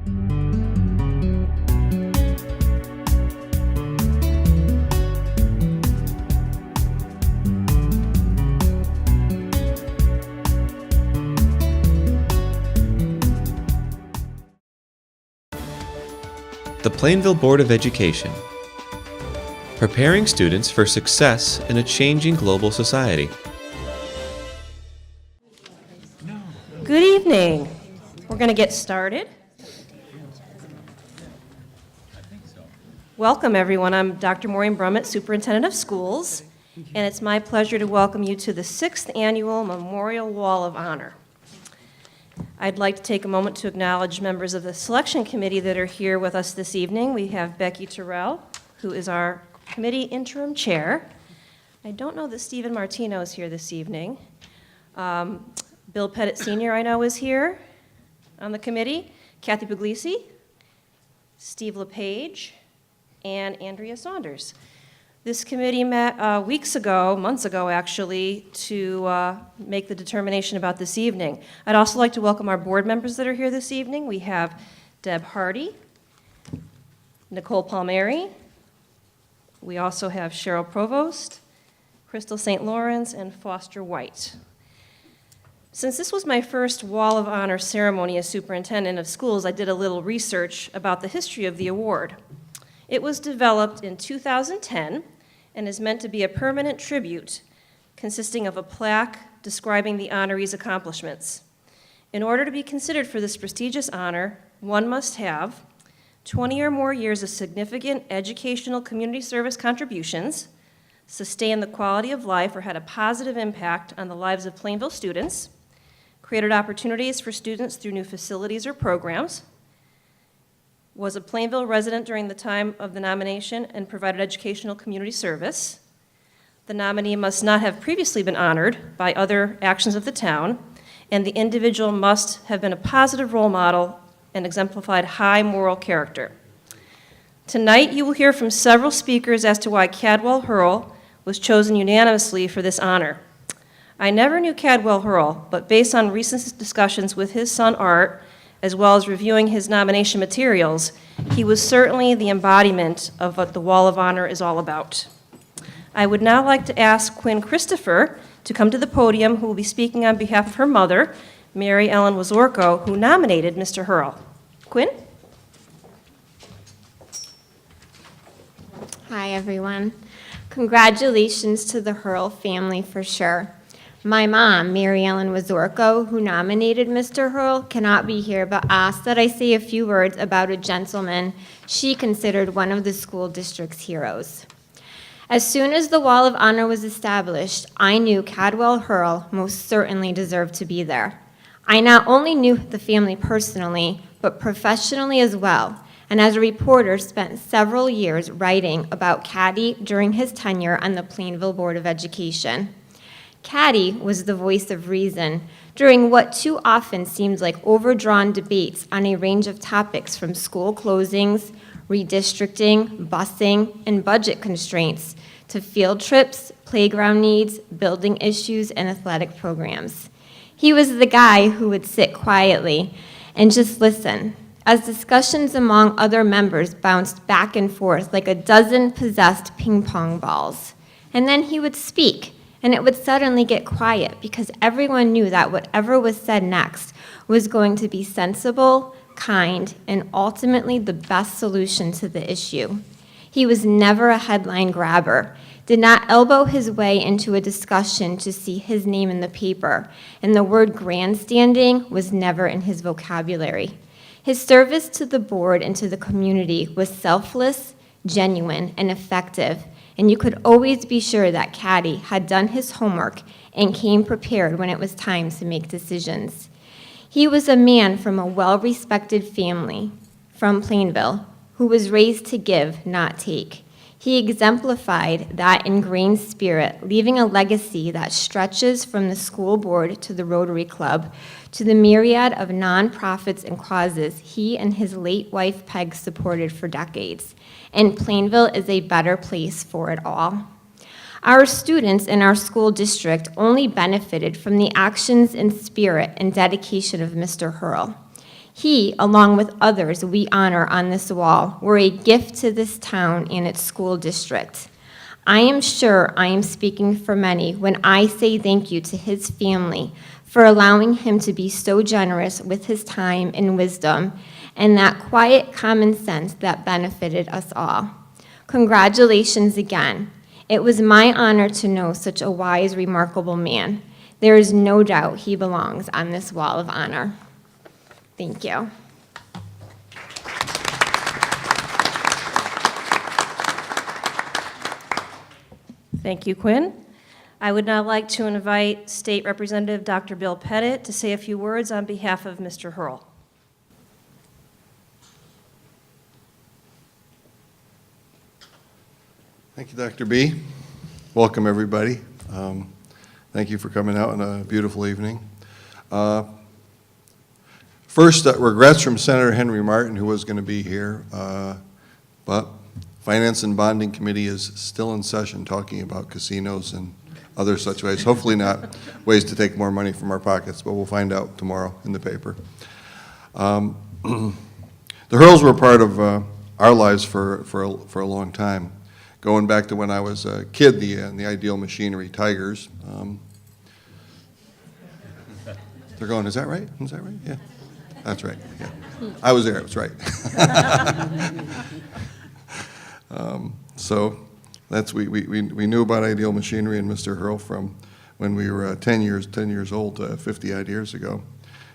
The Plainville Board of Education, preparing students for success in a changing global society. Good evening. We're going to get started. Welcome, everyone. I'm Dr. Maureen Brummett, Superintendent of Schools, and it's my pleasure to welcome you to the 6th Annual Memorial Wall of Honor. I'd like to take a moment to acknowledge members of the selection committee that are here with us this evening. We have Becky Terrell, who is our committee interim chair. I don't know that Stephen Martino is here this evening. Bill Pettit Sr., I know, is here on the committee. Kathy Puglisi, Steve LePage, and Andrea Saunders. This committee met months ago actually, to make the determination about this evening. I'd also like to welcome our board members that are here this evening. We have Deb Hardy, Nicole Palmieri. We also have Cheryl Provost, Crystal St. Lawrence, and Foster White. Since this was my first Wall of Honor ceremony as superintendent of schools, I did a little research about the history of the award. It was developed in 2010 and is meant to be a permanent tribute consisting of a plaque describing the honoree's accomplishments. In order to be considered for this prestigious honor, one must have 20 or more years of significant educational community service contributions, sustained the quality of life or had a positive impact on the lives of Plainville students, created opportunities for students through new facilities or programs, was a Plainville resident during the time of the nomination and provided educational community service. The nominee must not have previously been honored by other actions of the town, and the individual must have been a positive role model and exemplified high moral character. Tonight, you will hear from several speakers as to why Cadwell Hurl was chosen unanimously for this honor. I never knew Cadwell Hurl, but based on recent discussions with his son Art, as well as reviewing his nomination materials, he was certainly the embodiment of what the Wall of Honor is all about. I would now like to ask Quinn Christopher to come to the podium, who will be speaking on behalf of her mother, Mary Ellen Wazorko, who nominated Mr. Hurl. Quinn? Hi, everyone. Congratulations to the Hurl family for sure. My mom, Mary Ellen Wazorko, who nominated Mr. Hurl, cannot be here, but asked that I say a few words about a gentleman she considered one of the school district's heroes. As soon as the Wall of Honor was established, I knew Cadwell Hurl most certainly deserved to be there. I not only knew the family personally, but professionally as well, and as a reporter spent several years writing about Caddy during his tenure on the Plainville Board of Education. Caddy was the voice of reason during what too often seemed like overdrawn debates on a range of topics from school closings, redistricting, busing, and budget constraints to field trips, playground needs, building issues, and athletic programs. He was the guy who would sit quietly and just listen as discussions among other members bounced back and forth like a dozen possessed ping pong balls. And then he would speak, and it would suddenly get quiet because everyone knew that whatever was said next was going to be sensible, kind, and ultimately the best solution to the issue. He was never a headline grabber, did not elbow his way into a discussion to see his name in the paper, and the word grandstanding was never in his vocabulary. His service to the board and to the community was selfless, genuine, and effective, and you could always be sure that Caddy had done his homework and came prepared when it was time to make decisions. He was a man from a well-respected family from Plainville who was raised to give, not take. He exemplified that ingrained spirit, leaving a legacy that stretches from the school board to the Rotary Club to the myriad of nonprofits and causes he and his late wife Peg supported for decades. And Plainville is a better place for it all. Our students in our school district only benefited from the actions and spirit and dedication of Mr. Hurl. He, along with others we honor on this wall, were a gift to this town and its school district. I am sure I am speaking for many when I say thank you to his family for allowing him to be so generous with his time and wisdom and that quiet common sense that benefited us all. Congratulations again. It was my honor to know such a wise, remarkable man. There is no doubt he belongs on this wall of honor. Thank you. Thank you, Quinn. I would now like to invite State Representative Dr. Bill Pettit to say a few words on behalf of Mr. Hurl. Thank you, Dr. B. Welcome, everybody. Thank you for coming out on a beautiful evening. First, regrets from Senator Henry Martin, who was going to be here, but Finance and Bonding Committee is still in session talking about casinos and other such ways. Hopefully not ways to take more money from our pockets, but we'll find out tomorrow in the paper. The Hurls were part of our lives for a long time. Going back to when I was a kid, the Ideal Machinery Tigers. They're going, is that right? Is that right? Yeah. That's right. Yeah. I was there. It was right. So that's we knew about Ideal Machinery and Mr. Hurl from when we were 10 years old, 50-odd years ago.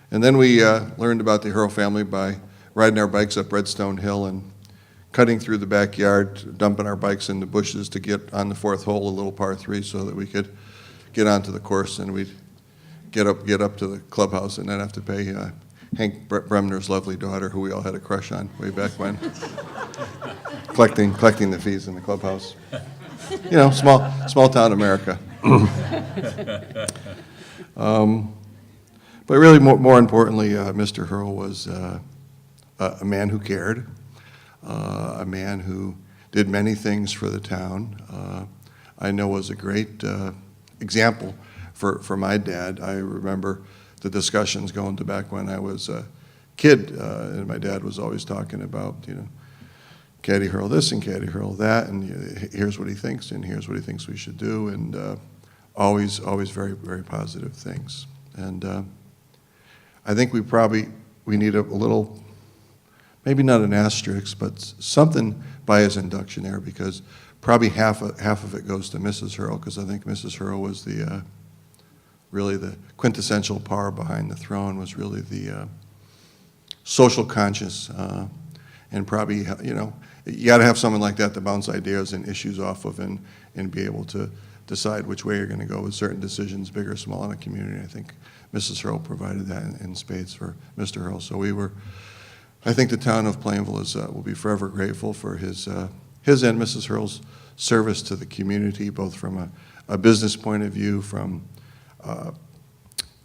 And then we learned about the Hurl family by riding our bikes up Redstone Hill and cutting through the backyard, dumping our bikes in the bushes to get on the fourth hole, a little par 3, so that we could get onto the course, and we'd get up to the clubhouse and then have to pay Hank Bremner's lovely daughter, who we all had a crush on way back when, collecting the fees in the clubhouse. You know, small town America. But really, more importantly, Mr. Hurl was a man who cared, a man who did many things for the town. I know was a great example for my dad. I remember the discussions going to back when I was a kid, and my dad was always talking about, you know, Caddy Hurl this and Caddy Hurl that, and here's what he thinks, and here's what he thinks we should do, and always very, very positive things. And I think we need a little, maybe not an asterisk, but something by his induction there, because probably half of it goes to Mrs. Hurl, because I think Mrs. Hurl was really the quintessential power behind the throne, was really the social conscious, and probably, you know, you got to have someone like that to bounce ideas and issues off of and be able to decide which way you're going to go with certain decisions, big or small, in a community. I think Mrs. Hurl provided that in spades for Mr. Hurl. So I think the town of Plainville will be forever grateful for his and Mrs. Hurl's service to the community, both from a business point of view, from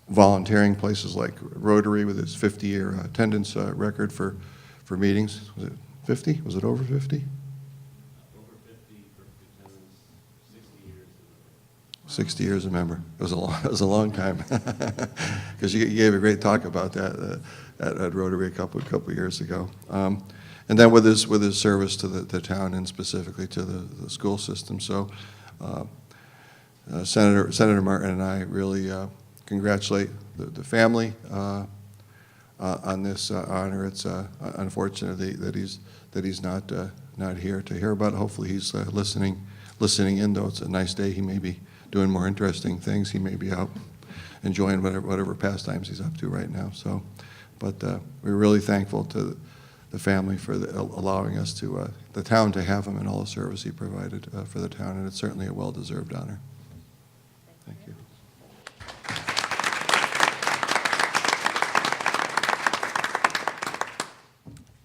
volunteering places like Rotary with its 50-year attendance record for meetings. Was it 50? Was it over 50? Over 50 for attendance, 60 years. 60 years a member. It was a long time. Because you gave a great talk about that at Rotary a couple of years ago. And then with his service to the town and specifically to the school system. So Senator Martin and I really congratulate the family on this honor. It's unfortunate that he's not here to hear about it. Hopefully he's listening in, though it's a nice day. He may be doing more interesting things. He may be out enjoying whatever pastimes he's up to right now. So, but we're really thankful to the family for allowing us to the town to have him and all the service he provided for the town, and it's certainly a well-deserved honor. Thank you.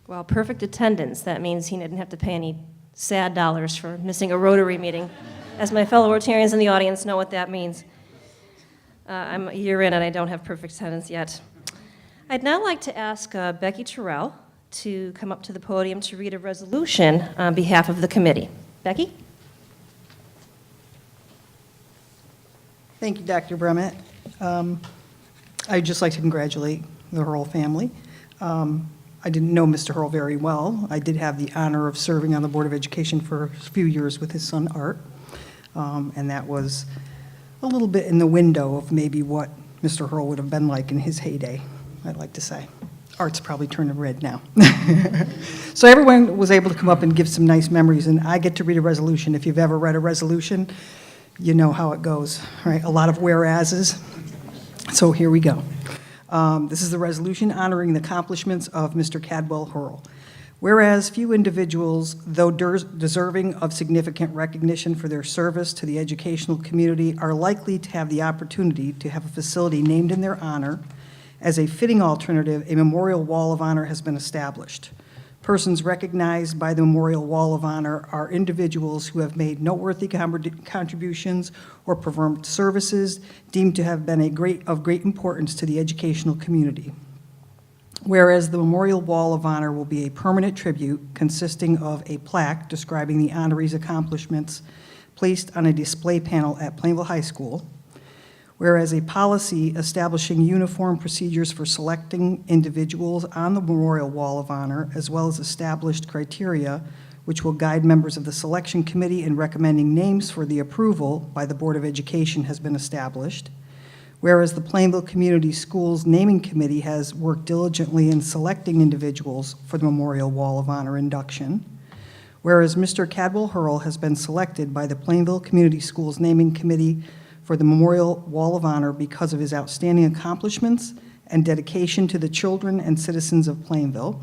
Well, perfect attendance. That means he didn't have to pay any sad dollars for missing a Rotary meeting. As my fellow Rotarians in the audience know what that means. I'm a year in and I don't have perfect attendance yet. I'd now like to ask Becky Terrell to come up to the podium to read a resolution on behalf of the committee. Becky? Thank you, Dr. Brummett. I'd just like to congratulate the Hurl family I didn't know Mr. Hurl very well. I did have the honor of serving on the Board of Education for a few years with his son, Art, and that was a little bit in the window of maybe what Mr. Hurl would have been like in his heyday, I'd like to say. Art's probably turning red now. So everyone was able to come up and give some nice memories, and I get to read a resolution. If you've ever read a resolution, you know how it goes, right? A lot of whereases. So here we go. This is the resolution honoring the accomplishments of Mr. Cadwell Hurl. Whereas few individuals, though deserving of significant recognition for their service to the educational community, are likely to have the opportunity to have a facility named in their honor, as a fitting alternative, a memorial wall of honor has been established. Persons recognized by the Memorial Wall of Honor are individuals who have made noteworthy contributions or performed services deemed to have been of great importance to the educational community. Whereas the Memorial Wall of Honor will be a permanent tribute consisting of a plaque describing the honoree's accomplishments placed on a display panel at Plainville High School. Whereas a policy establishing uniform procedures for selecting individuals on the Memorial Wall of Honor, as well as established criteria which will guide members of the selection committee in recommending names for the approval by the Board of Education, has been established. Whereas the Plainville Community Schools Naming Committee has worked diligently in selecting individuals for the Memorial Wall of Honor induction. Whereas Mr. Cadwell Hurl has been selected by the Plainville Community Schools Naming Committee for the Memorial Wall of Honor because of his outstanding accomplishments and dedication to the children and citizens of Plainville.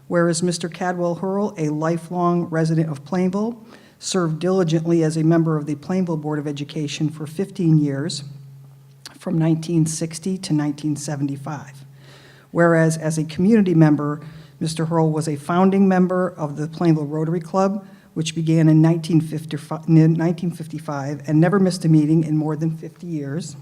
Whereas Mr. Cadwell Hurl, a lifelong resident of Plainville, served diligently as a member of the Plainville Board of Education for 15 years, from 1960 to 1975. Whereas as a community member, Mr. Hurl was a founding member of the Plainville Rotary Club, which began in 1955 and never missed a meeting in more than 50 years.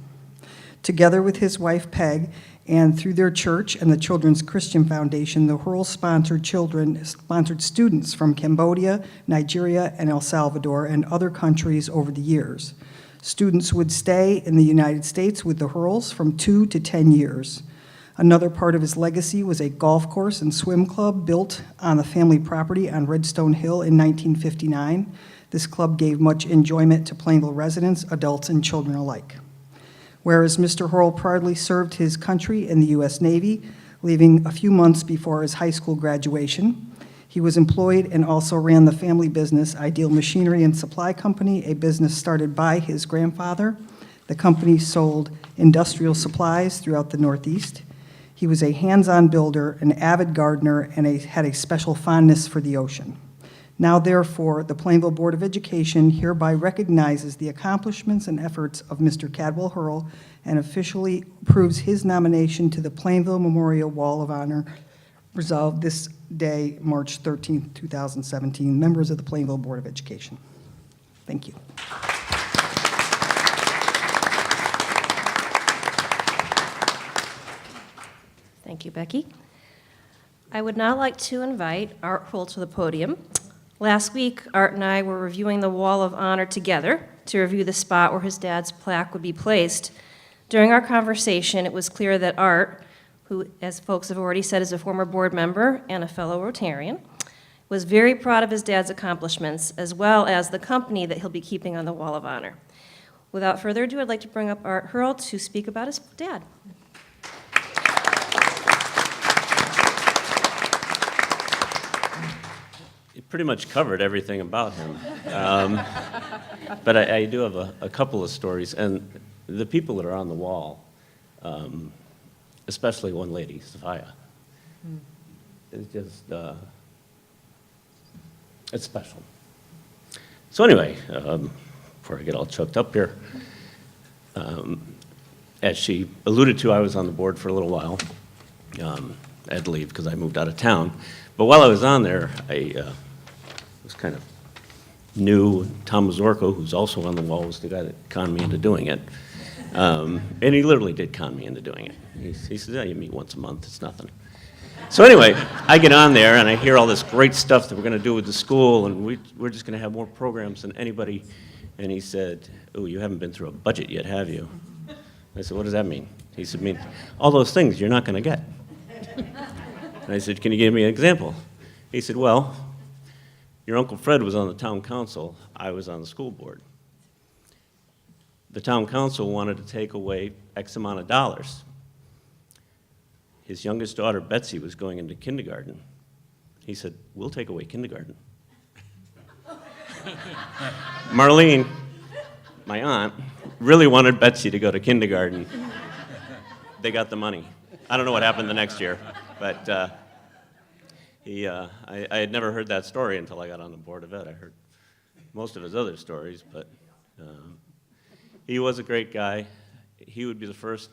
Together with his wife, Peg, and through their church and the Children's Christian Foundation, the Hurls sponsored students from Cambodia, Nigeria, and El Salvador, and other countries over the years. Students would stay in the United States with the Hurls from 2 to 10 years. Another part of his legacy was a golf course and swim club built on the family property on Redstone Hill in 1959. This club gave much enjoyment to Plainville residents, adults, and children alike. Whereas Mr. Hurl proudly served his country in the U.S. Navy, leaving a few months before his high school graduation. He was employed and also ran the family business, Ideal Machinery and Supply Company, a business started by his grandfather. The company sold industrial supplies throughout the Northeast. He was a hands-on builder, an avid gardener, and had a special fondness for the ocean. Now, therefore, the Plainville Board of Education hereby recognizes the accomplishments and efforts of Mr. Cadwell Hurl and officially approves his nomination to the Plainville Memorial Wall of Honor, resolved this day, March 13, 2017. Members of the Plainville Board of Education. Thank you. Thank you, Becky. I would now like to invite Art Hurl to the podium. Last week, Art and I were reviewing the Wall of Honor together to review the spot where his dad's plaque would be placed. During our conversation, it was clear that Art, who, as folks have already said, is a former board member and a fellow Rotarian, was very proud of his dad's accomplishments, as well as the company that he'll be keeping on the Wall of Honor. Without further ado, I'd like to bring up Art Hurl to speak about his dad. You pretty much covered everything about him. But I do have a couple of stories, and the people that are on the wall, especially one lady, Sophia, it's just, it's special. So anyway, before I get all choked up here, as she alluded to, I was on the board for a little while. I had to leave because I moved out of town. But while I was on there, I was kind of new. Tom Mazorko, who's also on the wall, was the guy that conned me into doing it. And he literally did con me into doing it. He said, yeah, you meet once a month, it's nothing. So anyway, I get on there and I hear all this great stuff that we're going to do with the school, and we're just going to have more programs than anybody. And he said, oh, you haven't been through a budget yet, have you? I said, what does that mean? He said, mean all those things you're not going to get. And I said, can you give me an example? He said, well, your Uncle Fred was on the town council, I was on the school board. The town council wanted to take away X amount of dollars. His youngest daughter, Betsy, was going into kindergarten. He said, we'll take away kindergarten. Marlene, my aunt, really wanted Betsy to go to kindergarten. They got the money. I don't know what happened the next year, but I had never heard that story until I got on the Board of Ed. I heard most of his other stories, but he was a great guy. He would be the first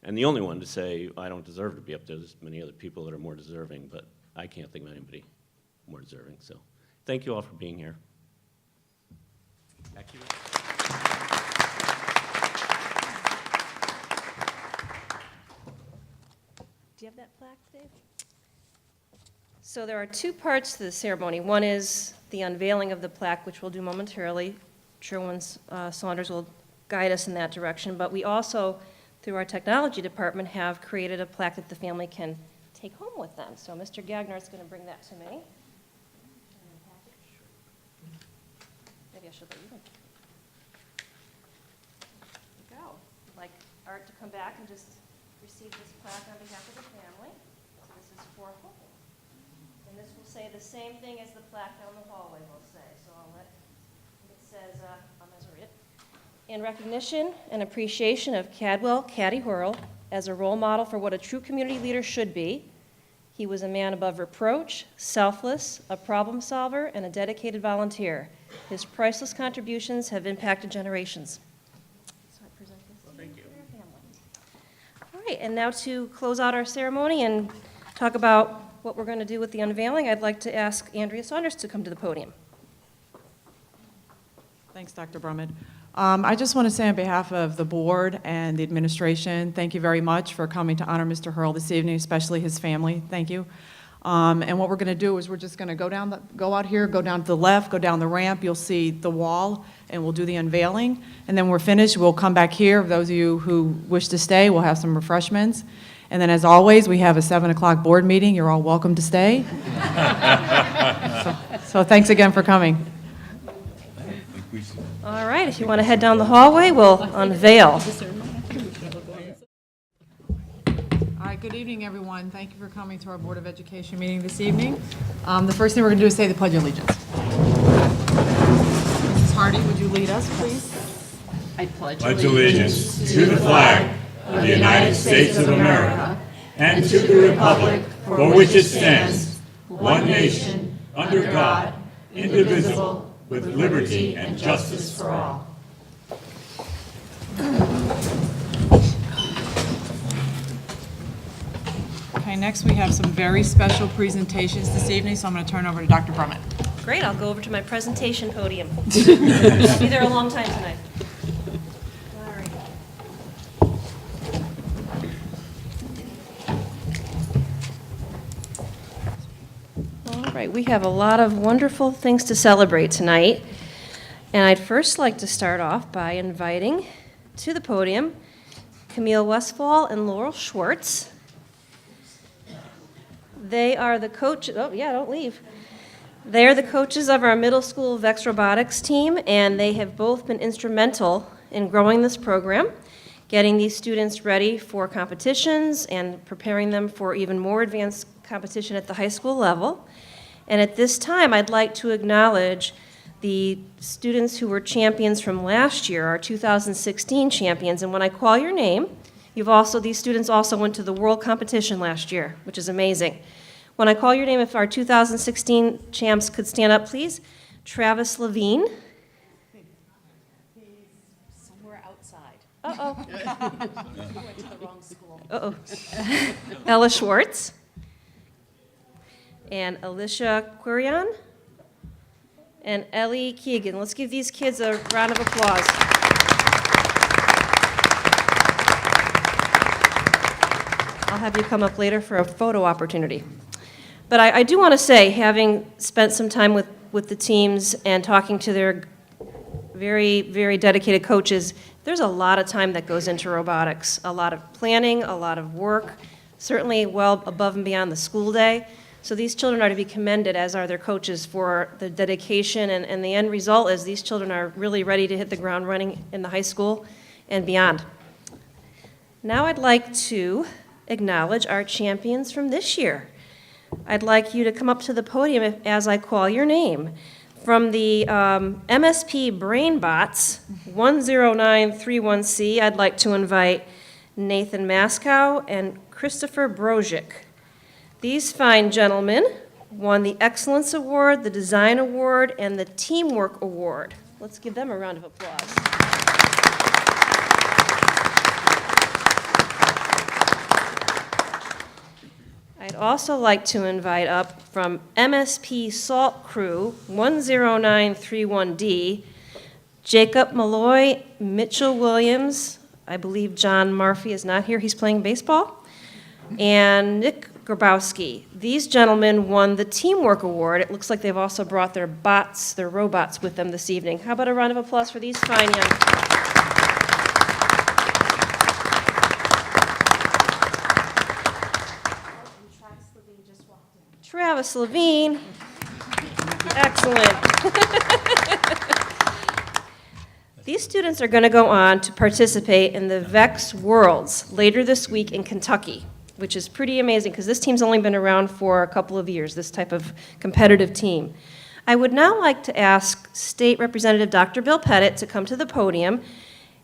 and the only one to say, I don't deserve to be up there. There's many other people that are more deserving, but I can't think of anybody more deserving. So thank you all for being here. Back to you. Do you have that plaque, Dave? So there are two parts to the ceremony. One is the unveiling of the plaque, which we'll do momentarily. Sherwin Saunders will guide us in that direction. But we also, through our technology department, have created a plaque that the family can take home with them. So Mr. Gagner is going to bring that to me. Maybe I should let you. There you go. I'd like Art to come back and just receive this plaque on behalf of the family. So this is for Hope. And this will say the same thing as the plaque down the hallway will say. So I'll let, it says, I'll read it. In recognition and appreciation of Cadwell Caddy Hurl as a role model for what a true community leader should be, he was a man above reproach, selfless, a problem solver, and a dedicated volunteer. His priceless contributions have impacted generations. So I present this to your family. All right, and now to close out our ceremony and talk about what we're going to do with the unveiling, I'd like to ask Andrea Saunders to come to the podium. Thanks, Dr. Brummett. I just want to say on behalf of the board and the administration, thank you very much for coming to honor Mr. Hurl this evening, especially his family. Thank you. And what we're going to do is we're just going to go out here, go down to the left, go down the ramp. You'll see the wall, and we'll do the unveiling. And then when we're finished, we'll come back here. Those of you who wish to stay, we'll have some refreshments. And then, as always, we have a 7 o'clock board meeting. You're all welcome to stay. So thanks again for coming. All right, if you want to head down the hallway, we'll unveil. All right, good evening, everyone. Thank you for coming to our Board of Education meeting this evening. The first thing we're going to do is say the Pledge of Allegiance. Mrs. Hardy, would you lead us, please? I pledge allegiance to the flag of the United States of America and to the republic for which it stands, one nation, under God, indivisible, with liberty and justice for all. Okay, next we have some very special presentations this evening, so I'm going to turn over to Dr. Brummett. Great, I'll go over to my presentation podium. I'll be there a long time tonight. All right. All right, we have a lot of wonderful things to celebrate tonight. And I'd first like to start off by inviting to the podium Camille Westfall and Laurel Schwartz. They are the coaches, oh yeah, don't leave. They are the coaches of our middle school VEX robotics team, and they have both been instrumental in growing this program, getting these students ready for competitions and preparing them for even more advanced competition at the high school level. And at this time, I'd like to acknowledge the students who were champions from last year, our 2016 champions. And when I call your name, these students also went to the world competition last year, which is amazing. When I call your name, if our 2016 champs could stand up, please. Travis Levine. He's somewhere outside. Uh-oh. He went to the wrong school. Uh-oh. Ella Schwartz. And Alicia Quirion. And Ellie Keegan. Let's give these kids a round of applause. I'll have you come up later for a photo opportunity. But I do want to say, having spent some time with the teams and talking to their very, very dedicated coaches, there's a lot of time that goes into robotics. A lot of planning, a lot of work, certainly well above and beyond the school day. So these children are to be commended, as are their coaches, for the dedication, and the end result is these children are really ready to hit the ground running in the high school and beyond. Now I'd like to acknowledge our champions from this year. I'd like you to come up to the podium as I call your name. From the MSP BrainBots 10931C, I'd like to invite Nathan Maskow and Christopher Brozic. These fine gentlemen won the Excellence Award, the Design Award, and the Teamwork Award. Let's give them a round of applause. I'd also like to invite up from MSP Salt Crew 10931D, Jacob Malloy, Mitchell Williams, I believe John Murphy is not here, he's playing baseball, and Nick Grabowski. These gentlemen won the Teamwork Award. It looks like they've also brought their robots with them this evening. How about a round of applause for these fine young people? Travis Levine. Excellent. These students are going to go on to participate in the VEX Worlds later this week in Kentucky, which is pretty amazing because this team's only been around for a couple of years, this type of competitive team. I would now like to ask State Representative Dr. Bill Pettit to come to the podium.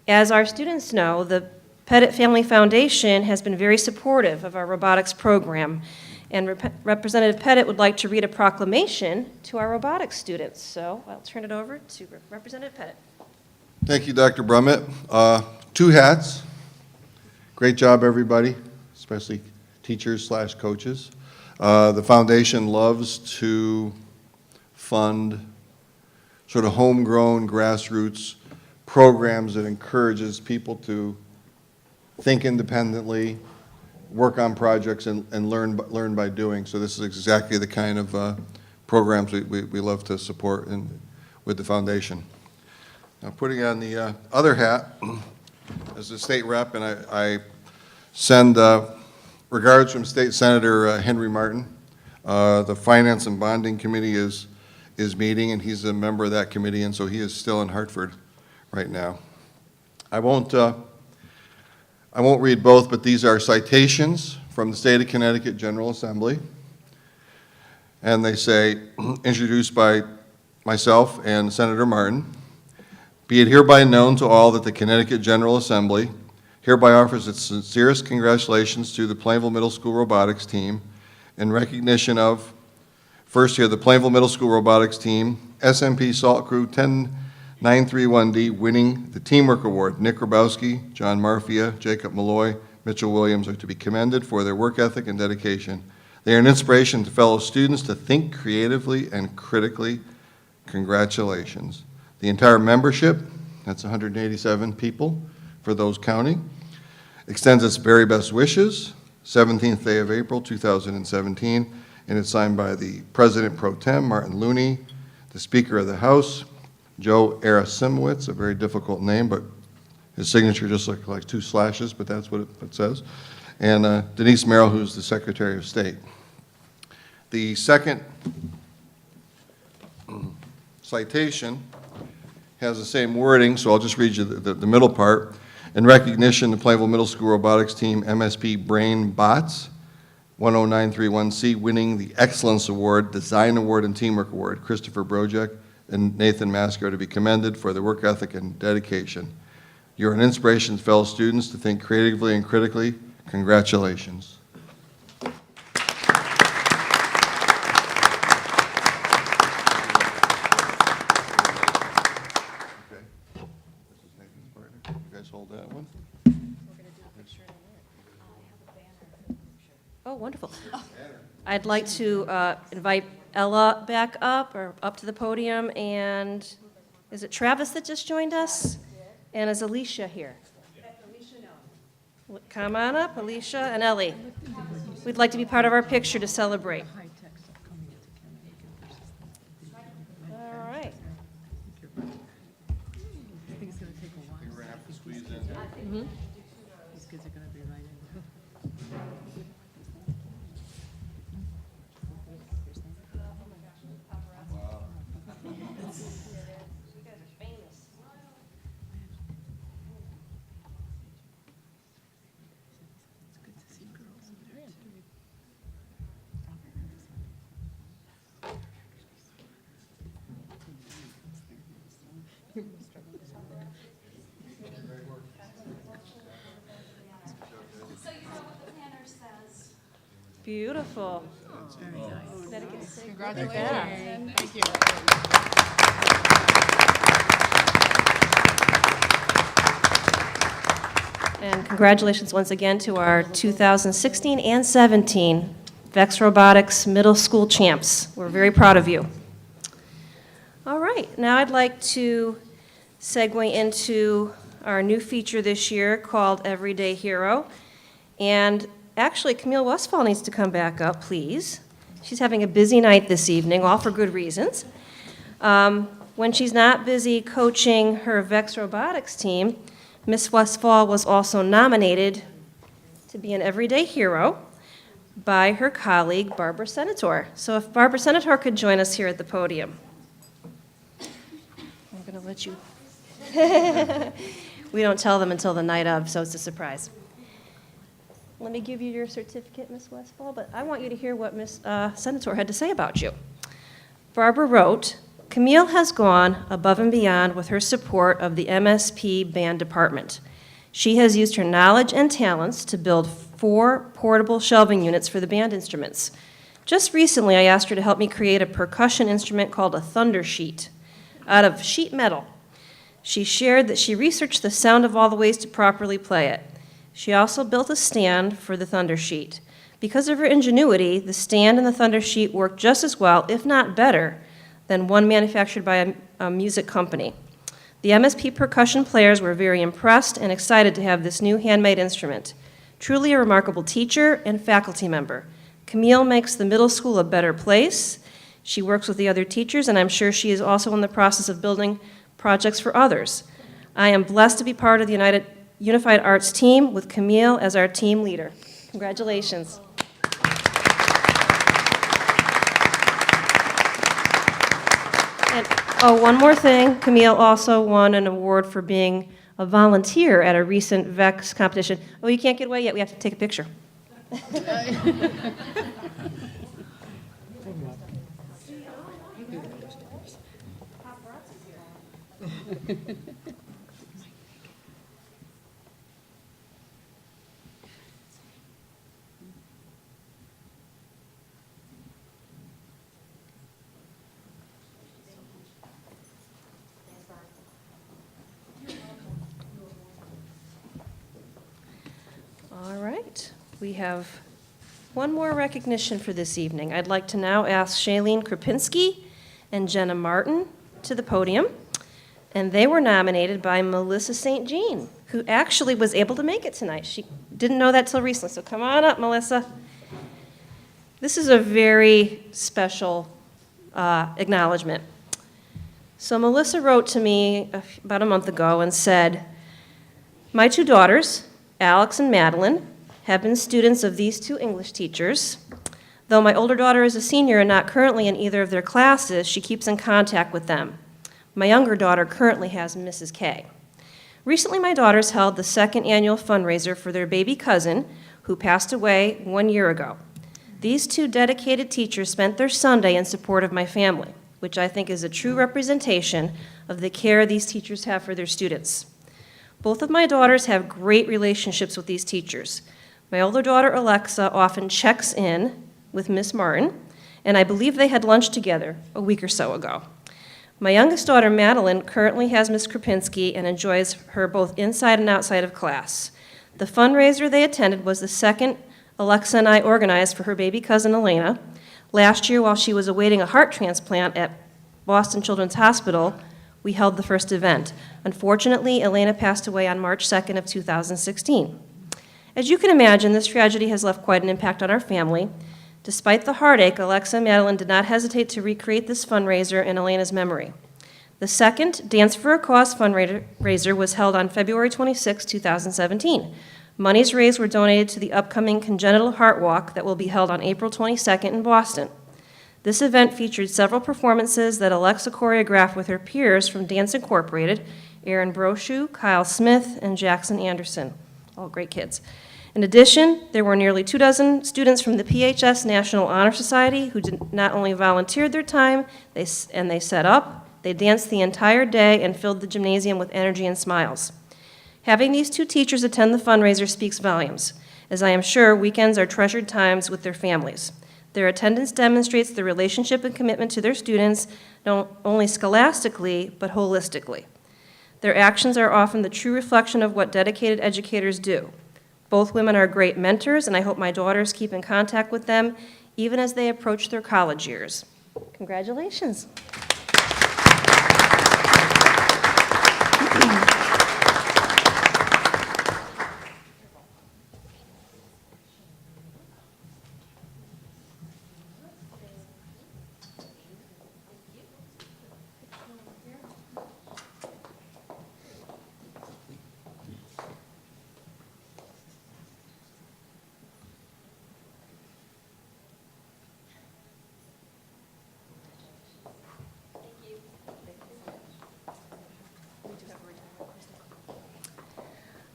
As our students know, the Pettit Family Foundation has been very supportive of our robotics program, and Representative Pettit would like to read a proclamation to our robotics students. So I'll turn it over to Representative Pettit. Thank you, Dr. Brummett. Two hats. Great job, everybody, especially teachers/coaches. The foundation loves to fund sort of homegrown grassroots programs that encourages people to think independently, work on projects, and learn by doing. So this is exactly the kind of programs we love to support with the foundation. Now, putting on the other hat as a state rep, and I send regards from State Senator Henry Martin. The Finance and Bonding Committee is meeting, and he's a member of that committee, and so he is still in Hartford right now. I won't read both, but these are citations from the State of Connecticut General Assembly, and they say, introduced by myself and Senator Martin, be it hereby known to all that the Connecticut General Assembly hereby offers its sincerest congratulations to the Plainville Middle School robotics team in recognition of, first here, the Plainville Middle School robotics team, SMP Salt Crew 10931D, winning the Teamwork Award. Nick Grabowski, John Marfia, Jacob Malloy, Mitchell Williams are to be commended for their work ethic and dedication. They are an inspiration to fellow students to think creatively and critically. Congratulations. The entire membership, that's 187 people for those counting, extends its very best wishes, 17th day of April 2017, and it's signed by the President Pro Tem, Martin Looney, the Speaker of the House, Joe Arasimowicz, a very difficult name, but his signature just looked like two slashes, but that's what it says, and Denise Merrill, who's the Secretary of State. The second citation has the same wording, so I'll just read you the middle part. In recognition, the Plainville Middle School Robotics Team, MSP BrainBots 10931C, winning the Excellence Award, Design Award, and Teamwork Award. Christopher Brozic and Nathan Maskow to be commended for their work ethic and dedication. You're an inspiration to fellow students to think creatively and critically. Congratulations. Hold that one. Oh, wonderful. I'd like to invite Ella back up, or up to the podium, and is it Travis that just joined us? And is Alicia here? Come on up, Alicia and Ellie. We'd like to be part of our picture to celebrate. All right. Beautiful. Congratulations. Thank you. And congratulations once again to our 2016 and 17 Vex Robotics Middle School champs. We're very proud of you. All right, now I'd like to segue into our new feature this year called Everyday Hero. And actually, Camille Westphal needs to come back up, please. She's having a busy night this evening, all for good reasons. When she's not busy coaching her Vex Robotics team, Miss Westphal was also nominated to be an Everyday Hero by her colleague, Barbara Senator. So if Barbara Senator could join us here at the podium. I'm going to let you. We don't tell them until the night of, so it's a surprise. Let me give you your certificate, Miss Westphal, but I want you to hear what Miss Senator had to say about you. Barbara wrote, Camille has gone above and beyond with her support of the MSP band department. She has used her knowledge and talents to build 4 portable shelving units for the band instruments. Just recently, I asked her to help me create a percussion instrument called a thunder sheet out of sheet metal. She shared that she researched the sound of all the ways to properly play it. She also built a stand for the thunder sheet. Because of her ingenuity, the stand and the thunder sheet worked just as well, if not better, than one manufactured by a music company. The MSP percussion players were very impressed and excited to have this new handmade instrument. Truly a remarkable teacher and faculty member. Camille makes the middle school a better place. She works with the other teachers, and I'm sure she is also in the process of building projects for others. I am blessed to be part of the Unified Arts team with Camille as our team leader. Congratulations. And, oh, one more thing. Camille also won an award for being a volunteer at a recent VEX competition. Oh, you can't get away yet. We have to take a picture. All right, we have one more recognition for this evening. I'd like to now ask Shailene Krupinski and Jenna Martin to the podium. And they were nominated by Melissa St. Jean, who actually was able to make it tonight. She didn't know that till recently, so come on up, Melissa. This is a very special acknowledgement. So Melissa wrote to me about a month ago and said, my 2 daughters, Alex and Madeline, have been students of these 2 English teachers. Though my older daughter is a senior and not currently in either of their classes, she keeps in contact with them. My younger daughter currently has Mrs. K. Recently, my daughters held the 2nd annual fundraiser for their baby cousin, who passed away 1 year ago. These 2 dedicated teachers spent their Sunday in support of my family, which I think is a true representation of the care these teachers have for their students. Both of my daughters have great relationships with these teachers. My older daughter, Alexa, often checks in with Miss Martin, and I believe they had lunch together a week or so ago. My youngest daughter, Madeline, currently has Miss Krupinski and enjoys her both inside and outside of class. The fundraiser they attended was the 2nd Alexa and I organized for her baby cousin, Elena. Last year, while she was awaiting a heart transplant at Boston Children's Hospital, we held the first event. Unfortunately, Elena passed away on March 2nd of 2016. As you can imagine, this tragedy has left quite an impact on our family. Despite the heartache, Alexa and Madeline did not hesitate to recreate this fundraiser in Elena's memory. The 2nd Dance for a Cause fundraiser was held on February 26, 2017. Monies raised were donated to the upcoming Congenital Heart Walk that will be held on April 22nd in Boston. This event featured several performances that Alexa choreographed with her peers from Dance Incorporated, Aaron Brochu, Kyle Smith, and Jackson Anderson, all great kids. In addition, there were nearly 24 students from the PHS National Honor Society who not only volunteered their time, they set up, they danced the entire day and filled the gymnasium with energy and smiles. Having these 2 teachers attend the fundraiser speaks volumes. as I am sure weekends are treasured times with their families. Their attendance demonstrates the relationship and commitment to their students, not only scholastically, but holistically. Their actions are often the true reflection of what dedicated educators do. Both women are great mentors, and I hope my daughters keep in contact with them even as they approach their college years. Congratulations.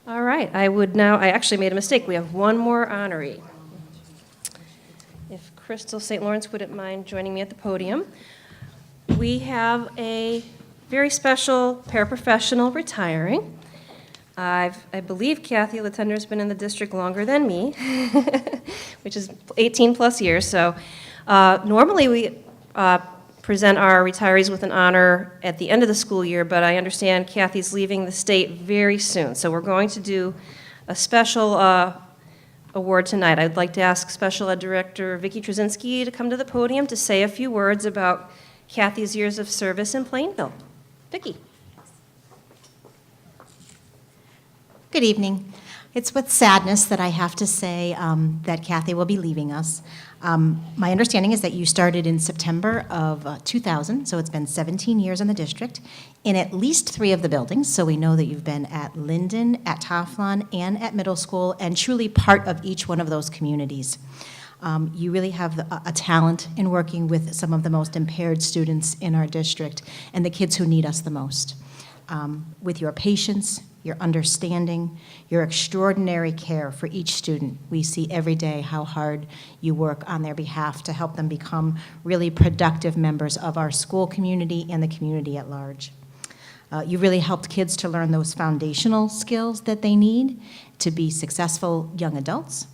All right, I actually made a mistake. We have one more honoree. If Crystal St. Lawrence wouldn't mind joining me at the podium. We have a very special paraprofessional retiring. I believe Kathy Latender has been in the district longer than me, which is 18 plus years. So normally we present our retirees with an honor at the end of the school year, but I understand Kathy's leaving the state very soon. So we're going to do a special award tonight. I'd like to ask Special Ed Director Vicki Trzynski to come to the podium to say a few words about Kathy's years of service in Plainville. Vicki. Good evening. It's with sadness that I have to say that Kathy will be leaving us. My understanding is that you started in September of 2000, so it's been 17 years in the district, in at least 3 of the buildings. So we know that you've been at Linden, at Toflon, and at middle school, and truly part of each one of those communities. You really have a talent in working with some of the most impaired students in our district and the kids who need us the most. With your patience, your understanding, your extraordinary care for each student. We see every day how hard you work on their behalf to help them become really productive members of our school community and the community at large. You really helped kids to learn those foundational skills that they need to be successful young adults.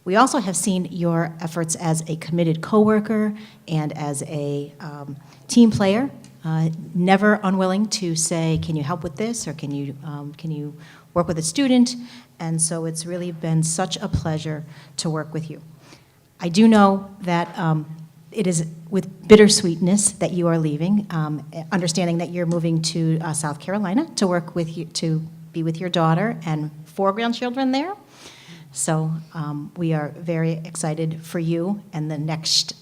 We also have seen your efforts as a committed coworker and as a team player. Never unwilling to say, can you help with this, or can you work with a student? And so it's really been such a pleasure to work with you. I do know that it is with bittersweetness that you are leaving, understanding that you're moving to South Carolina to work with you, to be with your daughter and 4 grandchildren there. So we are very excited for you and the next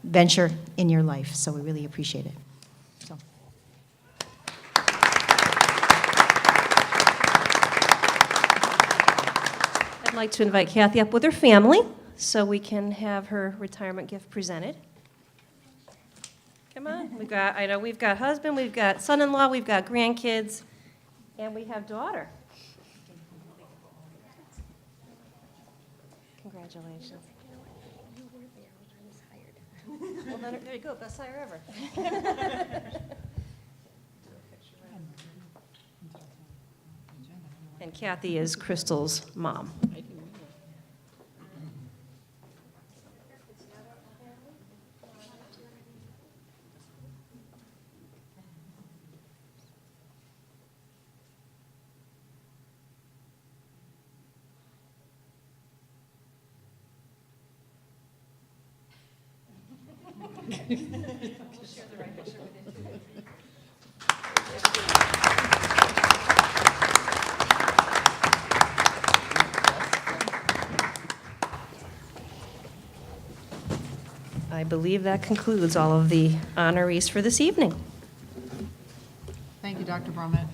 venture in your life, so we really appreciate it. So. I'd like to invite Kathy up with her family so we can have her retirement gift presented. Come on, we've got husband, we've got son-in-law, we've got grandkids, and we have daughter. Congratulations. Well, there you go, best hire ever. And Kathy is Crystal's mom. I believe that concludes all of the honorees for this evening. Thank you, Dr. Brummett.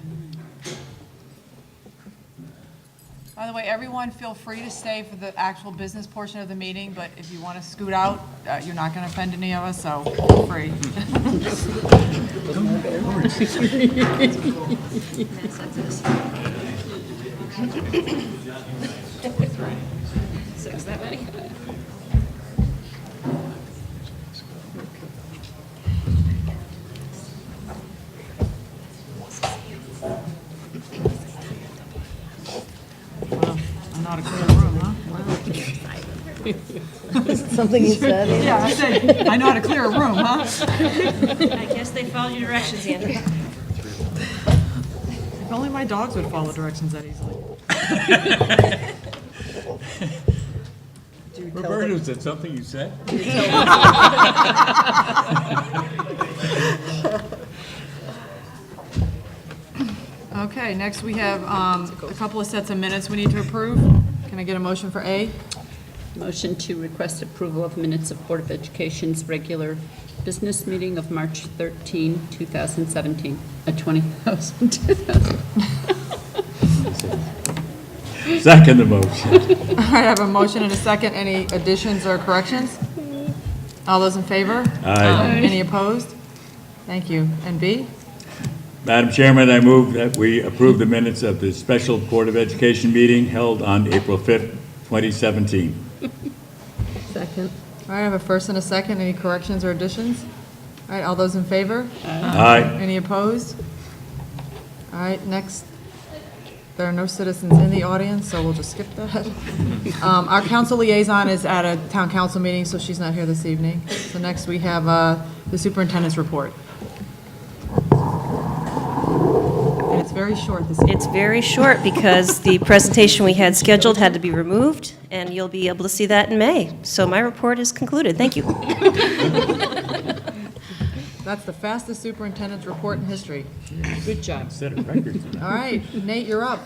By the way, everyone feel free to stay for the actual business portion of the meeting, but if you want to scoot out, you're not going to offend any of us, so feel free. Six, that many? Something you said? Yeah, I said, I know how to clear a room, huh? I guess they followed your directions, Andrea. If only my dogs would follow directions that easily. Roberta, is that something you said? Okay, next we have a couple of sets of minutes we need to approve. Can I get a motion for A? Motion to request approval of minutes of Board of Education's regular business meeting of March 13, 2017, 20,000. Second the motion. All right, I have a motion and a second. Any additions or corrections? All those in favor? Aye. Any opposed? Thank you. And B? Madam Chairman, I move that we approve the minutes of the special Board of Education meeting held on April 5th, 2017. Second. All right, I have a first and a second. Any corrections or additions? All right, all those in favor? Aye. Any opposed? All right, next. There are no citizens in the audience, so we'll just skip that. Our council liaison is at a town council meeting, so she's not here this evening. So next we have the superintendent's report. And it's very short this evening. It's very short because the presentation we had scheduled had to be removed, and you'll be able to see that in May. So my report is concluded. Thank you. That's the fastest superintendent's report in history. Good job. Set of records. All right, Nate, you're up.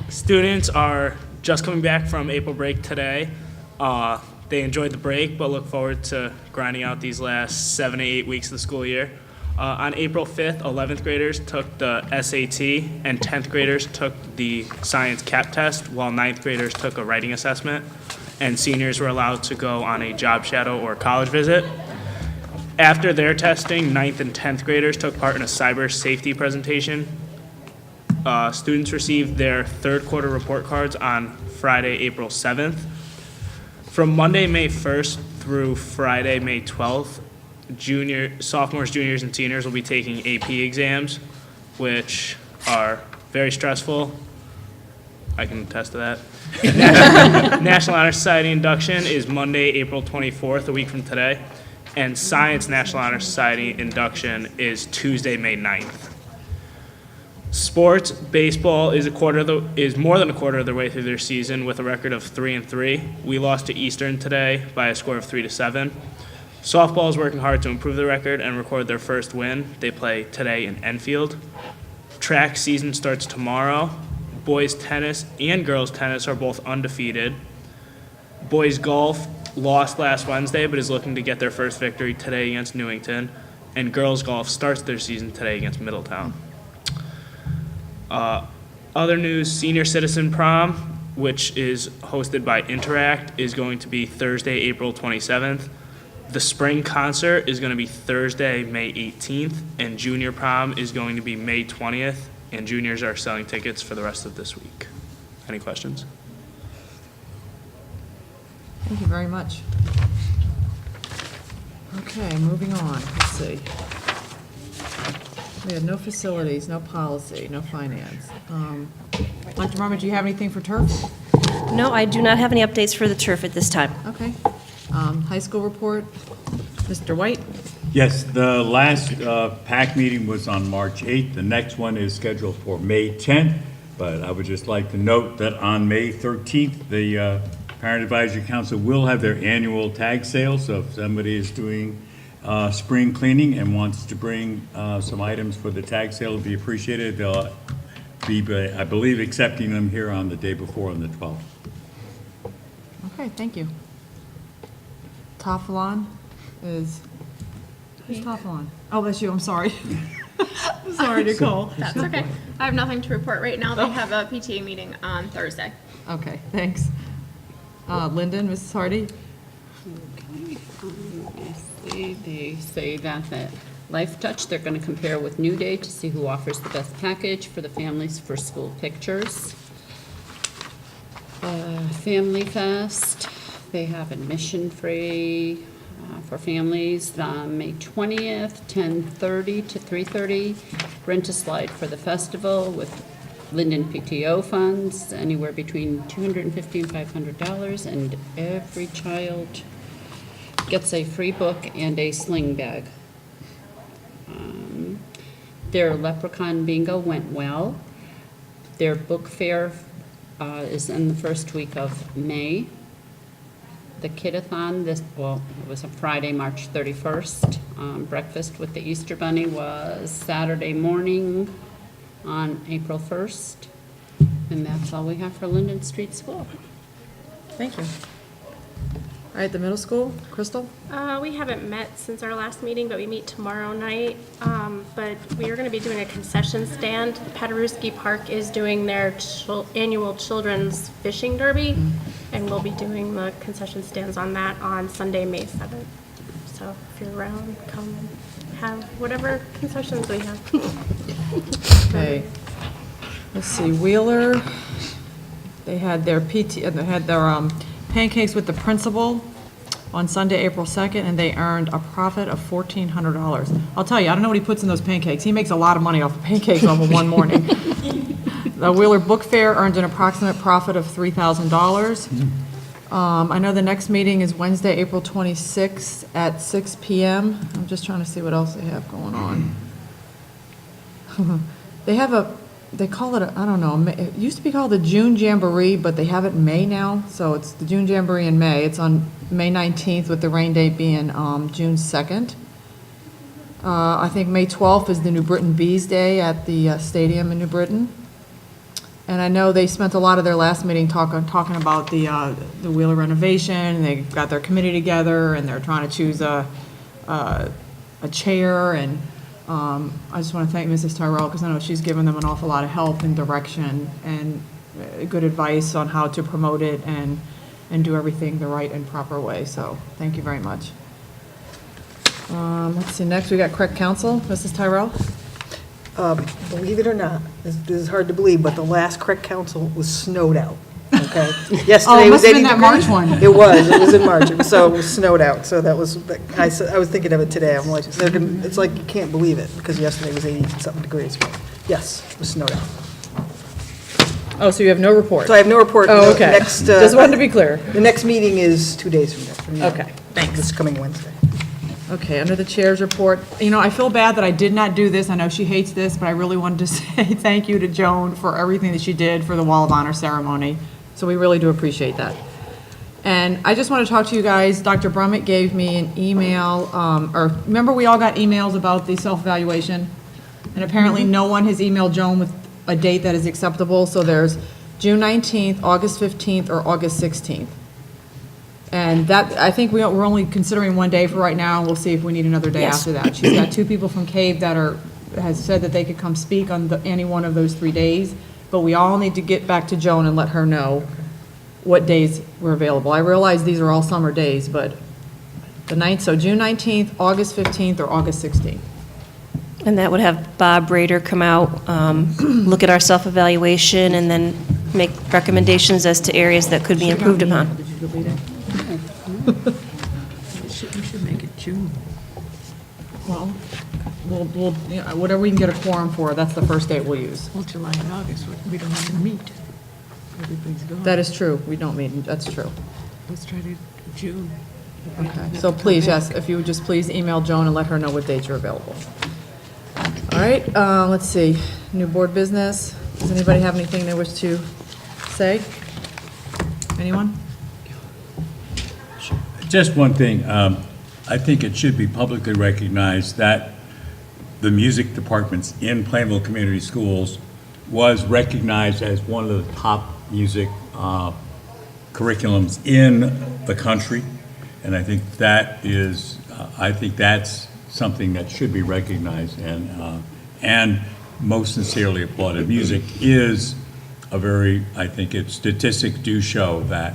Students are just coming back from April break today. They enjoyed the break, but look forward to grinding out these last 7 to 8 weeks of the school year. On April 5th, 11th graders took the SAT, and 10th graders took the science CAP test, while 9th graders took a writing assessment, and seniors were allowed to go on a job shadow or college visit. After their testing, 9th and 10th graders took part in a cyber safety presentation. Students received their third quarter report cards on Friday, April 7th. From Monday, May 1st through Friday, May 12th, sophomores, juniors, and seniors will be taking AP exams, which are very stressful. I can attest to that. National Honor Society induction is Monday, April 24th, a week from today. And Science National Honor Society induction is Tuesday, May 9th. Sports, baseball is more than a quarter of their way through their season with a record of 3-3. We lost to Eastern today by a score of 3-7. Softball is working hard to improve the record and record their first win. They play today in Enfield. Track season starts tomorrow. Boys tennis and girls tennis are both undefeated. Boys golf lost last Wednesday, but is looking to get their first victory today against Newington. And girls golf starts their season today against Middletown. Other news, Senior Citizen Prom, which is hosted by Interact, is going to be Thursday, April 27th. The spring concert is going to be Thursday, May 18th, and Junior Prom is going to be May 20th, and juniors are selling tickets for the rest of this week. Any questions? Thank you very much. Okay, moving on. Let's see. We have no facilities, no policy, no finance. Dr. Marmon, do you have anything for turf? No, I do not have any updates for the turf at this time. Okay. High school report, Mr. White? Yes, the last PAC meeting was on March 8th. The next one is scheduled for May 10th. But I would just like to note that on May 13th, the Parent Advisory Council will have their annual tag sale. So if somebody is doing spring cleaning and wants to bring some items for the tag sale, it would be appreciated. They'll be, I believe, accepting them here on the day before, on the 12th. Okay, thank you. Tafalon is, who's Tafalon? Oh, that's you, I'm sorry. I'm sorry, Nicole. That's okay. I have nothing to report right now. They have a PTA meeting on Thursday. Okay, thanks. Lyndon, Mrs. Hardy? Okay, they say that at Life Touch, they're going to compare with New Day to see who offers the best package for the families for school pictures. Family Fest, they have admission free for families, May 20th, 10:30 to 3:30. Rent a slide for the festival with Linden PTO funds, anywhere between $250 and $500, and every child gets a free book and a sling bag. Their Leprechaun Bingo went well. Their book fair is in the first week of May. The Kidathon, it was a Friday, March 31st. Breakfast with the Easter Bunny was Saturday morning on April 1st. And that's all we have for Linden Street School. Thank you. All right, the middle school, Crystal? We haven't met since our last meeting, but we meet tomorrow night. But we are going to be doing a concession stand. Paderewski Park is doing their annual children's fishing derby, and we'll be doing the concession stands on that on Sunday, May 7th. So if you're around, come have whatever concessions we have. Okay. Let's see, Wheeler, they had their pancakes with the principal on Sunday, April 2nd, and they earned a profit of $1,400. I'll tell you, I don't know what he puts in those pancakes. He makes a lot of money off of pancakes off of one morning. The Wheeler Book Fair earned an approximate profit of $3,000. I know the next meeting is Wednesday, April 26th at 6 p.m. I'm just trying to see what else they have going on. They call it, I don't know, it used to be called the June Jamboree, but they have it in May now, so it's the June Jamboree in May. It's on May 19th with the rain date being June 2nd. I think May 12th is the New Britain Bees Day at the stadium in New Britain. And I know they spent a lot of their last meeting talking about the Wheeler renovation. They got their committee together, and they're trying to choose a chair, and I just want to thank Mrs. Tyrell, because I know she's given them an awful lot of help and direction and good advice on how to promote it and do everything the right and proper way. So thank you very much. Let's see, next we got correct counsel, Mrs. Tyrell. Believe it or not, this is hard to believe, but the last correct council was snowed out, okay? Yesterday it was must have 80 been that March degrees. one. It was in March, so it was snowed out, so that was, I was thinking of it today, I'm like, it's like you can't believe it, because yesterday was 80-something degrees, but yes, it was snowed out. Oh, so you have no report? So I have no report. Oh, okay. Next, Just wanted to be clear. The next meeting is 2 days from now. Okay, thanks. This coming Wednesday. Okay, under the chair's report, you know, I feel bad that I did not do this. I know she hates this, but I really wanted to say thank you to Joan for everything that she did for the Wall of Honor ceremony. So we really do appreciate that. And I just want to talk to you guys. Dr. Brummett gave me an email, or remember we all got emails about the self-evaluation? And apparently no one has emailed Joan with a date that is acceptable. So there's June 19th, August 15th, or August 16th. And that, I think we're only considering one day for right now. We'll see if we need another day after that. She's got 2 people from CAVE that has said that they could come speak on any one of those 3 days. But we all need to get back to Joan and let her know what days were available. I realize these are all summer days, but the 9th, so June 19th, August 15th, or August 16th. And that would have Bob Rader come out, look at our self-evaluation, and then make recommendations as to areas that could be improved upon. We should make it June. Well, we'll whatever we can get a quorum for, that's the first date we'll use. Well, July and August, we don't even meet. Everything's gone. That is true. We don't meet, that's true. Let's try to do June. Okay, so please, yes, if you would just please email Joan and let her know what dates are available. All right, let's see, new board business. Does anybody have anything they wish to say? Anyone? Just one thing, I think it should be publicly recognized that the music departments in Plainville Community Schools was recognized as one of the top music curriculums in the country, and I think that is, I think that's something that should be recognized and most sincerely applauded. Music is a very, I think statistics do show that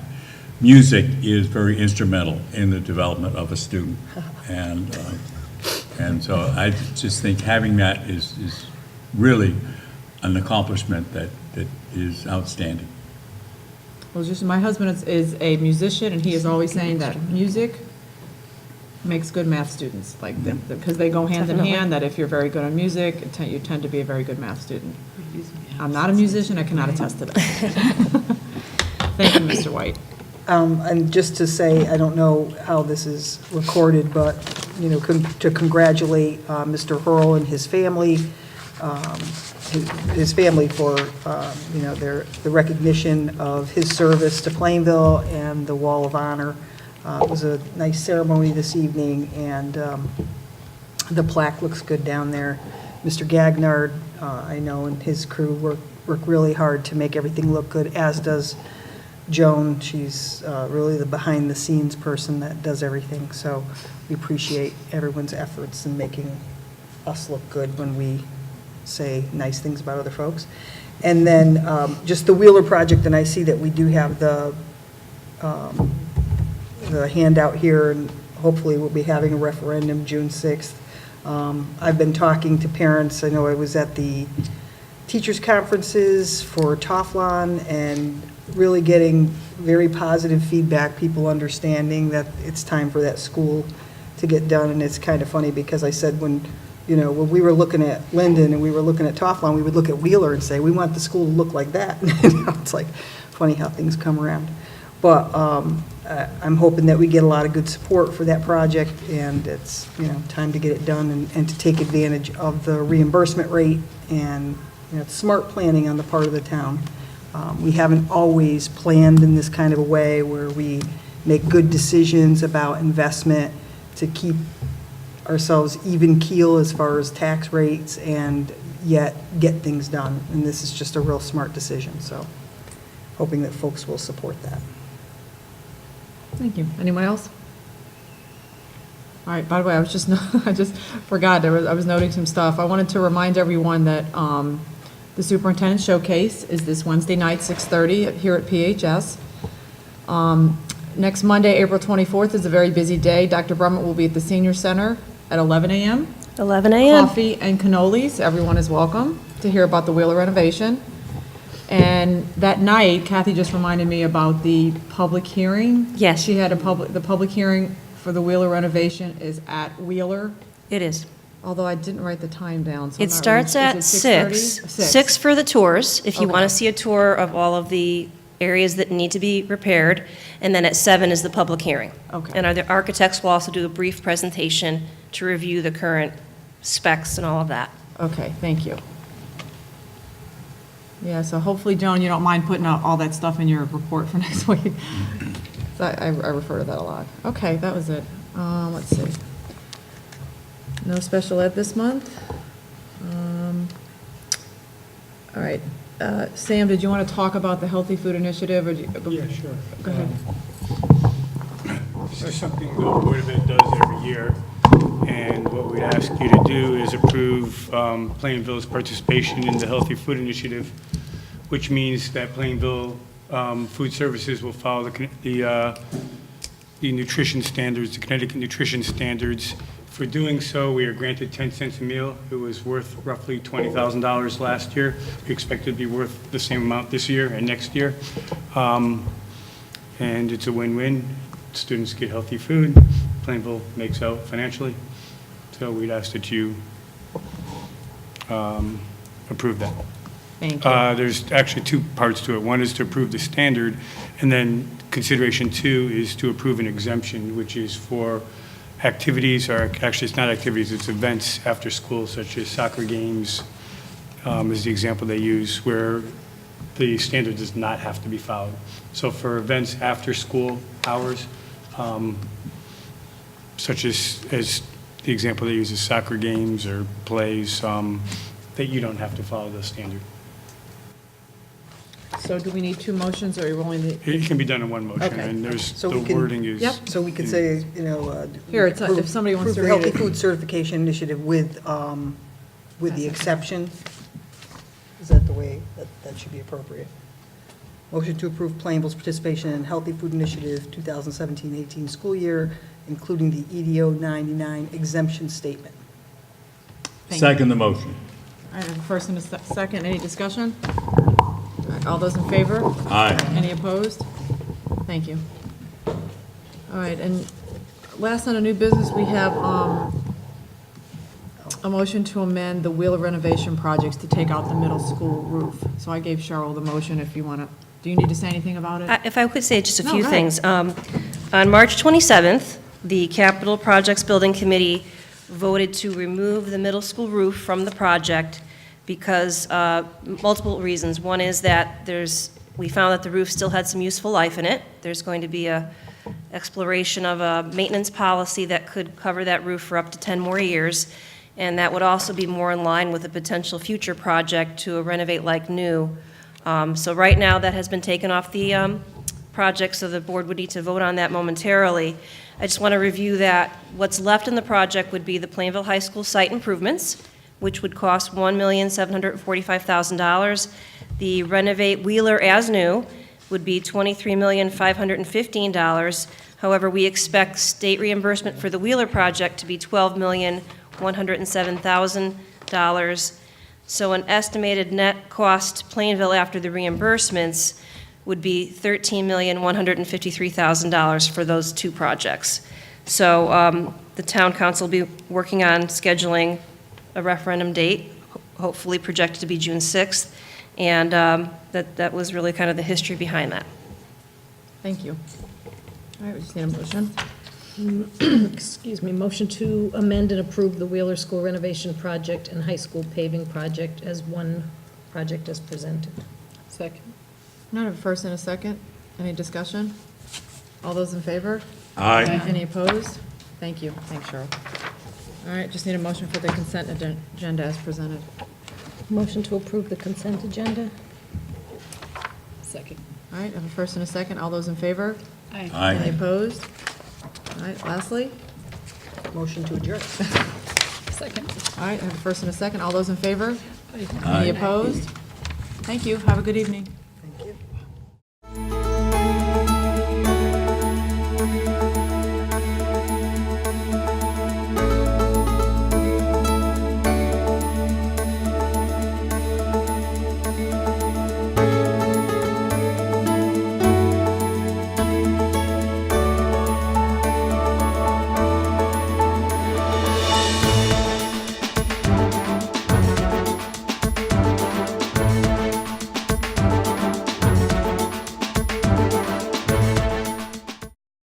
music is very instrumental in the development of a student, and so I just think having that is really an accomplishment that is outstanding. Well, just my husband is a musician, and he is always saying that music makes good math students, like, because they go hand in Definitely. hand, that if you're very good on music, you tend to be a very good math student. I'm not a musician, I cannot attest to that. Thank you, Mr. White. And just to say, I don't know how this is recorded, but, you know, to congratulate Mr. Hurl and his family, his family for, you know, the recognition of his service to Plainville and the Wall of Honor. It was a nice ceremony this evening, and the plaque looks good down there. Mr. Gagnard, I know, and his crew work really hard to make everything look good, as does Joan. She's really the behind-the-scenes person that does everything, so we appreciate everyone's efforts in making us look good when we say nice things about other folks. And then just the Wheeler project, and I see that we do have the handout here, and hopefully we'll be having a referendum June 6th. I've been talking to parents. I know I was at the teachers' conferences for Toflon and really getting very positive feedback, people understanding that it's time for that school to get done. And it's kind of funny because I said when we were looking at Linden and we were looking at Toflon, we would look at Wheeler and say, we want the school to look like that. It's like funny how things come around. But I'm hoping that we get a lot of good support for that project, and it's, time to get it done and to take advantage of the reimbursement rate and, smart planning on the part of the town. We haven't always planned in this kind of a way where we make good decisions about investment to keep ourselves even keel as far as tax rates and yet get things done. And this is just a real smart decision, so hoping that folks will support that. Thank you. Anyone else? All right, by the way, I just forgot, I was noting some stuff. I wanted to remind everyone that the Superintendent Showcase is this Wednesday night, 6:30, here at PHS. Next Monday, April 24th, is a very busy day. Dr. Brummett will be at the Senior Center at 11 a.m. 11 a.m. Coffee and cannolis. Everyone is welcome to hear about the Wheeler renovation. And that night, Kathy just reminded me about the public hearing. Yes. She had the public hearing for the Wheeler renovation is at Wheeler, It is. although I didn't write the time down. So I'm It not starts really- at is it 6. 6:30? 6 for the tours, if you want Okay. to see a tour of all of the areas that need to be repaired. And then at 7 is the public hearing. Okay. And the architects will also do a brief presentation to review the current specs and all of that. Okay, thank you. Yeah, so hopefully, Joan, you don't mind putting out all that stuff in your report for next week. So I refer to that a lot. Okay, that was it. Let's see. No special ed this month. All right. Sam, did you want to talk about the Healthy Food Initiative? Yeah, sure. Go ahead. This is something the Board of Ed does every year, and what we'd ask you to do is approve Plainville's participation in the Healthy Food Initiative, which means that Plainville Food Services will follow the nutrition standards, the Connecticut nutrition standards. For doing so, we are granted 10 cents a meal. It was worth roughly $20,000 last year. We expect it to be worth the same amount this year and next year. And it's a win-win. Students get healthy food. Plainville makes out financially. So we'd ask that you approve that. Thank you. There's actually two parts to it. One is to approve the standard, and then consideration 2 is to approve an exemption, which is for activities, or actually it's not activities, it's events after school, such as soccer games, is the example they use, where the standard does not have to be followed. So for events after school hours, such as the example they use is soccer games or plays, that you don't have to follow the standard. So do we need 2 motions, or are you willing to? It can be done in one motion, Okay. and there's, So the we can- wording is. Yep. So we could say, Here, it's if somebody wants to approve the read Healthy it. Food Certification Initiative with the exception. Is that the way that should be appropriate? Motion to approve Plainville's participation in Healthy Food Initiative 2017-18 school year, including the EDO 99 exemption statement. Thank you. Second the motion. All right, I have a first and a second. Any discussion? All right, all those in favor? Aye. Any opposed? Thank you. All right, and last on a new business, we have a motion to amend the Wheeler renovation projects to take out the middle school roof. So I gave Cheryl the motion if you want to, do you need to say anything about it? If I could say just a No, few go ahead. things. On March 27th, the Capital Projects Building Committee voted to remove the middle school roof from the project because, multiple reasons. One is that we found that the roof still had some useful life in it. There's going to be a exploration of a maintenance policy that could cover that roof for up to 10 more years, and that would also be more in line with a potential future project to renovate like new. So right now, that has been taken off the project, so the board would need to vote on that momentarily. I just want to review that what's left in the project would be the Plainville High School site improvements, which would cost $1,745,000. The renovate Wheeler as new would be $23,515,000. However, we expect state reimbursement for the Wheeler project to be $12,107,000. So an estimated net cost to Plainville after the reimbursements would be $13,153,000 for those two projects. So the town council will be working on scheduling a referendum date, hopefully projected to be June 6th, and that was really kind of the history behind that. Thank you. All right, we just need a motion. Excuse me, motion to amend and approve the Wheeler School renovation project and high school paving project as one project as presented. Second. Not a first and a second. Any discussion? All those in favor? Aye. Any opposed? Thank you. Thanks, Cheryl. All right, just need a motion for the consent agenda as presented. Motion to approve the consent agenda. Second. All right, I have a first and a second. All those in favor? Aye. Any opposed? All right, lastly? Motion to adjourn. Second. All right, I have a first and a second. All those in favor? Any opposed? Thank you. Have a good evening.